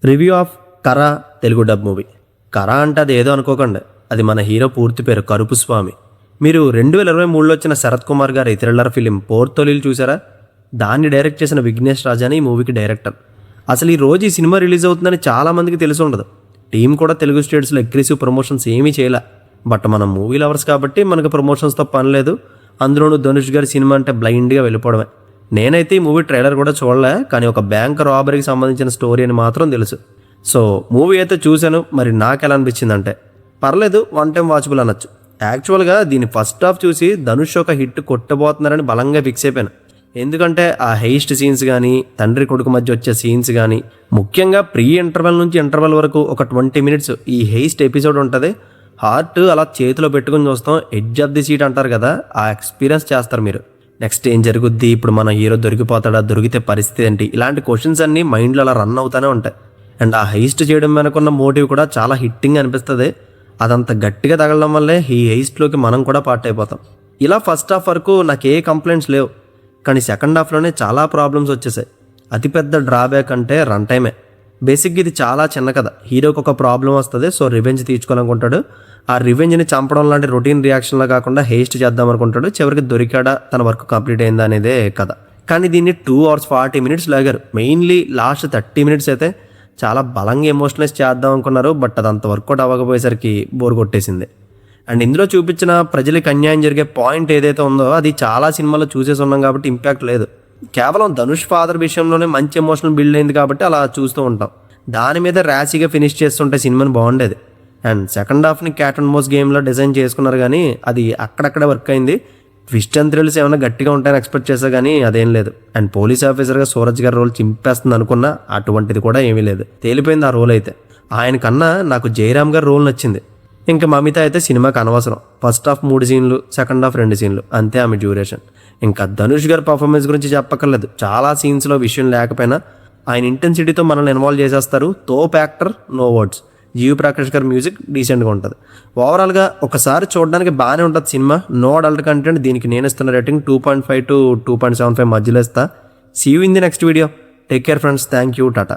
Review of కరా Telugu dub movie. కరా అంటే అది ఏదో అనుకోకండి, అది మన హీరో పూర్తి పేరు కరుపు స్వామి. మీరు 2023లో వచ్చిన శరత్ కుమార్ గారి థ్రిల్లర్ ఫిలిం పోర్తొలిలు చూసారా? దాన్ని డైరెక్ట్ చేసిన విఘ్నేష్ రాజాని ఈ మూవీకి డైరెక్టర్. అసలు ఈ రోజు ఈ సినిమా రిలీజ్ అవుతుందని చాలామందికి తెలిసి ఉండదు. టీం కూడా తెలుగు స్టేట్స్లో అగ్రెసివ్ ప్రమోషన్స్ ఏమీ చేయలే. బట్ మనం మూవీ లవర్స్ కాబట్టి మనకు ప్రమోషన్స్తో పని లేదు. అందులోనూ ధనుష్ గారి సినిమా అంటే బ్లైండ్గా వెళ్ళిపోవడమే. నేనైతే ఈ మూవీ ట్రైలర్ కూడా చూడలే, కానీ ఒక బ్యాంక్ రాబరీకి సంబంధించిన స్టోరీ అని మాత్రం తెలుసు. సో మూవీ అయితే చూశాను. మరి నాకు ఎలా అనిపించిందంటే పర్లేదు, వన్ టైం వాచబుల్ అనొచ్చు. యాక్చువల్గా దీని ఫస్ట్ హాఫ్ చూసి ధనుష్ ఒక హిట్ కొట్టబోతున్నారని బలంగా ఫిక్స్ అయిపోయాను. ఎందుకంటే ఆ హెయిస్ట్ సీన్స్ కానీ, తండ్రి కొడుకు మధ్య వచ్చే సీన్స్ కానీ, ముఖ్యంగా ప్రీ ఇంటర్వెల్ నుంచి ఇంటర్వెల్ వరకు ఒక 20 మినిట్స్ ఈ హెయిస్ట్ ఎపిసోడ్ ఉంటుంది. హార్ట్ అలా చేతిలో పెట్టుకుని చూస్తాం, ఎడ్జ్ ఆఫ్ ది సీట్ అంటారు కదా, ఆ ఎక్స్పీరియన్స్ చేస్తారు మీరు. నెక్స్ట్ ఏం జరుగుద్ది, ఇప్పుడు మన హీరో దొరికిపోతాడా, దొరికితే పరిస్థితి ఏంటి, ఇలాంటి క్వశ్చన్స్ అన్నీ మైండ్లో అలా రన్ అవుతూనే ఉంటాయి. అండ్ ఆ హెయిస్ట్ చేయడం వెనకున్న మోటివ్ కూడా చాలా హిట్టింగ్ అనిపిస్తుంది. అదంత గట్టిగా తగలడం వల్లే ఈ హెయిస్ట్లోకి మనం కూడా పార్ట్ అయిపోతాం. ఇలా ఫస్ట్ హాఫ్ వరకు నాకు ఏ కంప్లైంట్స్ లేవు, కానీ సెకండ్ హాఫ్లోనే చాలా ప్రాబ్లమ్స్ వచ్చేసాయి. అతిపెద్ద డ్రాబ్యాక్ అంటే రన్ టైమే. బేసిక్గా ఇది చాలా చిన్న కథ. హీరోకి ఒక ప్రాబ్లం వస్తుంది, సో రివెంజ్ తీర్చుకోవాలనుకుంటాడు. ఆ రివెంజ్ని చంపడం లాంటి రొటీన్ రియాక్షన్లా కాకుండా హెయిస్ట్ చేద్దాం అనుకుంటాడు. చివరికి దొరికాడా, తన వర్క్ కంప్లీట్ అయిందా అనేదే కథ. కానీ దీన్ని 2 hours 40 minutes లాగారు. మెయిన్లీ లాస్ట్ 30 minutes అయితే చాలా బలంగా ఎమోషనలైజ్ చేద్దాం అనుకున్నారు. బట్ అదంత వర్కౌట్ అవ్వకపోయేసరికి బోర్ కొట్టేసింది. అండ్ ఇందులో చూపించిన ప్రజలకు అన్యాయం జరిగే పాయింట్ ఏదైతే ఉందో అది చాలా సినిమాలో చూసేసి ఉన్నాం కాబట్టి ఇంపాక్ట్ లేదు. కేవలం ధనుష్ ఫాదర్ విషయంలోనే మంచి ఎమోషనల్ బిల్డ్ అయింది కాబట్టి అలా చూస్తూ ఉంటాం. దాని మీద ర్యాషీగా ఫినిష్ చేస్తుంటే సినిమాని బాగుండేది. అండ్ సెకండ్ హాఫ్ని క్యాట్ అండ్ మౌస్ గేమ్లో డిజైన్ చేసుకున్నారు, కానీ అది అక్కడక్కడే వర్క్ అయింది. ట్విస్ట్ అండ్ థ్రిల్స్ ఏమైనా గట్టిగా ఉంటాయని ఎక్స్పెక్ట్ చేశా, కానీ అదేం లేదు. అండ్ పోలీస్ ఆఫీసర్గా సూరజ్ గారి రోల్ చింపేస్తుంది అనుకున్నా, అటువంటిది కూడా ఏమీ లేదు. తేలిపోయింది ఆ రోల్ అయితే. ఆయన కన్నా నాకు జయరామ్ గారి రోల్ నచ్చింది. ఇంకా మమిత అయితే సినిమాకి అనవసరం. ఫస్ట్ హాఫ్ 3 సీన్లు, సెకండ్ హాఫ్ 2 సీన్లు, అంతే ఆమె డ్యూరేషన్. ఇంకా ధనుష్ గారి పర్ఫార్మెన్స్ గురించి చెప్పక్కర్లేదు. చాలా సీన్స్లో విషయం లేకపోయినా ఆయన ఇంటెన్సిటీతో మనల్ని ఇన్వాల్వ్ చేసేస్తారు. తోప్ యాక్టర్, నో వర్డ్స్. జీవి ప్రకాష్ గారి మ్యూజిక్ డీసెంట్గా ఉంటుంది. ఓవరాల్గా ఒకసారి చూడడానికి బాగానే ఉంటుంది సినిమా. No adult content. దీనికి నేను ఇస్తున్న రేటింగ్ 2.5 to 2.75 మధ్యలో ఇస్తా. See you in the next video. Take care friends. Thank you. Tata.